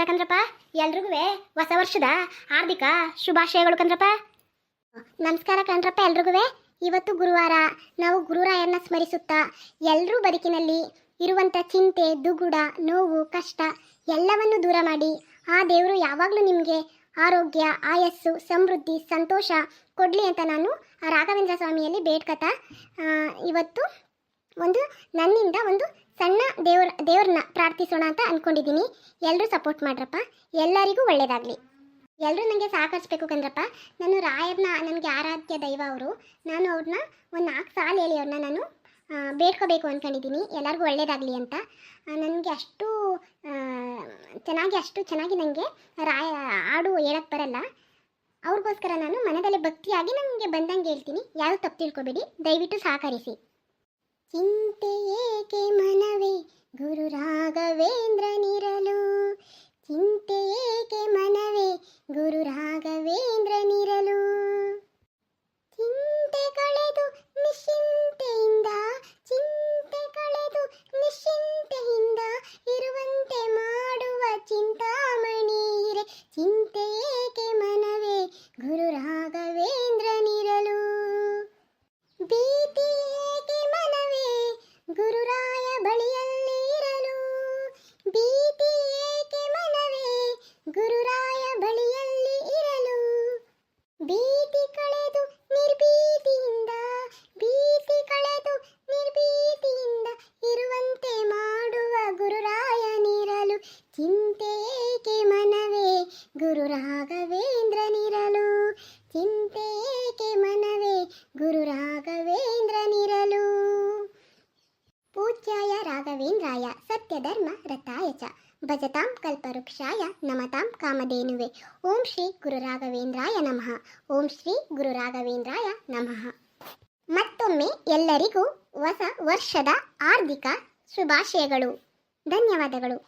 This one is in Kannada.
ನಮಸ್ಕಾರ ಕಂದ್ರಪ್ಪ. ಎಲ್ರಿಗೂ ಹೊಸ ವರ್ಷದ ಹಾರ್ದಿಕ ಶುಭಾಶಯಗಳು ಕಂದ್ರಪ್ಪ. ನಮಸ್ಕಾರ ಕಂದ್ರಪ್ಪ ಎಲ್ರಿಗೂ. ಇವತ್ತು ಗುರುವಾರ. ನಾವು ಗುರುರಾಯನ್ನ ಸ್ಮರಿಸುತ್ತಾ ಎಲ್ಲರೂ ಬದುಕಿನಲ್ಲಿ ಇರುವಂಥ ಚಿಂತೆ, ದುಗುಡ, ನೋವು, ಕಷ್ಟ ಎಲ್ಲವನ್ನು ದೂರ ಮಾಡಿ ಆ ದೇವರು ಯಾವಾಗಲೂ ನಿಮಗೆ ಆರೋಗ್ಯ, ಆಯಸ್ಸು, ಸಮೃದ್ಧಿ, ಸಂತೋಷ ಕೊಡಲಿ ಅಂತ ನಾನು ಆ ರಾಘವೇಂದ್ರ ಸ್ವಾಮಿಯಲ್ಲಿ ಬೇಡ್ಕತಾ ಇವತ್ತು ನನ್ನಿಂದ ಒಂದು ಸಣ್ಣ ದೇವ್ರನ್ನ ಪ್ರಾರ್ಥಿಸೋಣ ಅಂತ ಅಂದ್ಕೊಂಡಿದ್ದೀನಿ. ಎಲ್ಲರೂ ಸಪೋರ್ಟ್ ಮಾಡ್ರಪ್ಪ. ಎಲ್ಲರಿಗೂ ಒಳ್ಳೆಯದಾಗಲಿ. ಎಲ್ಲರೂ ನನಗೆ ಸಹಕರಿಸ್ಬೇಕು ಕಂದ್ರಪ್ಪ. ನಾನು ರಾಯರ್ನ ನನಗೆ ಆರಾಧ್ಯ ದೈವ ಅವರು. ನಾನು ಅವ್ರನ್ನ ಒಂದು 4 ಸಾಲ ಹೇಳಿ ಅವ್ರನ್ನ ನಾನು ಬೇಡ್ಕೋಬೇಕು ಅಂದ್ಕೊಂಡಿದ್ದೀನಿ, ಎಲ್ಲರಿಗೂ ಒಳ್ಳೆಯದಾಗಲಿ ಅಂತ. ನನಗೆ ಅಷ್ಟು ಚೆನ್ನಾಗಿ ನನಗೆ ಹಾಡು ಹೇಳಕ್ಕೆ ಬರಲ್ಲ. ಅವ್ರಿಗೋಸ್ಕರ ನಾನು ಮನದಲ್ಲಿ ಭಕ್ತಿಯಾಗಿ ನನಗೆ ಬಂದಂಗೆ ಹೇಳ್ತೀನಿ. ಯಾರು ತಪ್ಪು ತಿಳ್ಕೊಬೇಡಿ, ದಯವಿಟ್ಟು ಸಹಕರಿಸಿ. ಚಿಂತೆ ಏಕೆ ಮನವೇ ಗುರು ರಾಘವೇಂದ್ರನಿರಲು, ಚಿಂತೆ ಏಕೆ ಮನವೇ ಗುರು ರಾಘವೇಂದ್ರನಿರಲು, ಚಿಂತೆ ಕಳೆದು ನಿಶ್ಚಿಂತೆಯಿಂದ, ಚಿಂತೆ ಕಳೆದು ನಿಶ್ಚಿಂತೆಯಿಂದ ಇರುವಂತೆ ಮಾಡುವ ಚಿಂತಾಮಣಿರೆ, ಚಿಂತೆ ಏಕೆ ಮನವೇ ಗುರು ರಾಘವೇಂದ್ರನಿರಲು, ಭೀತಿ ಏಕೆ ಮನವೇ ಗುರುರಾಯ ಬಳಿಯಲ್ಲಿ ಇರಲು, ಭೀತಿ ಏಕೆ ಮನವೇ ಗುರುರಾಯ ಬಳಿಯಲ್ಲಿ ಇರಲು, ಭೀತಿ ಕಳೆದು ನಿರ್ಭೀತಿಯಿಂದ, ಭೀತಿ ಕಳೆದು ನಿರ್ಭೀತಿಯಿಂದ ಇರುವಂತೆ ಮಾಡುವ ಗುರುರಾಯನಿರಲು, ಚಿಂತೆ ಏಕೆ ಮನವೇ ಗುರು ರಾಘವೇಂದ್ರನಿರಲು, ಚಿಂತೆ ಏಕೆ ಮನವೇ ಗುರು ರಾಘವೇಂದ್ರನಿರಲು. ಪೂಜ್ಯಾಯ ರಾಘವೇಂದ್ರಾಯ ಸತ್ಯಧರ್ಮ ರಥಾಯ ಚ ಭಜತಾಂ ಕಲ್ಪವೃಕ್ಷಾಯ ನಮತಾಂ ಕಾಮಧೇನುವೆ. ಓಂ ಶ್ರೀ ಗುರು ರಾಘವೇಂದ್ರಾಯ ನಮಃ. ಓಂ ಶ್ರೀ ಗುರು ರಾಘವೇಂದ್ರಾಯ ನಮಃ. ಮತ್ತೊಮ್ಮೆ ಎಲ್ಲರಿಗೂ ಹೊಸ ವರ್ಷದ ಹಾರ್ದಿಕ ಶುಭಾಶಯಗಳು. ಧನ್ಯವಾದಗಳು.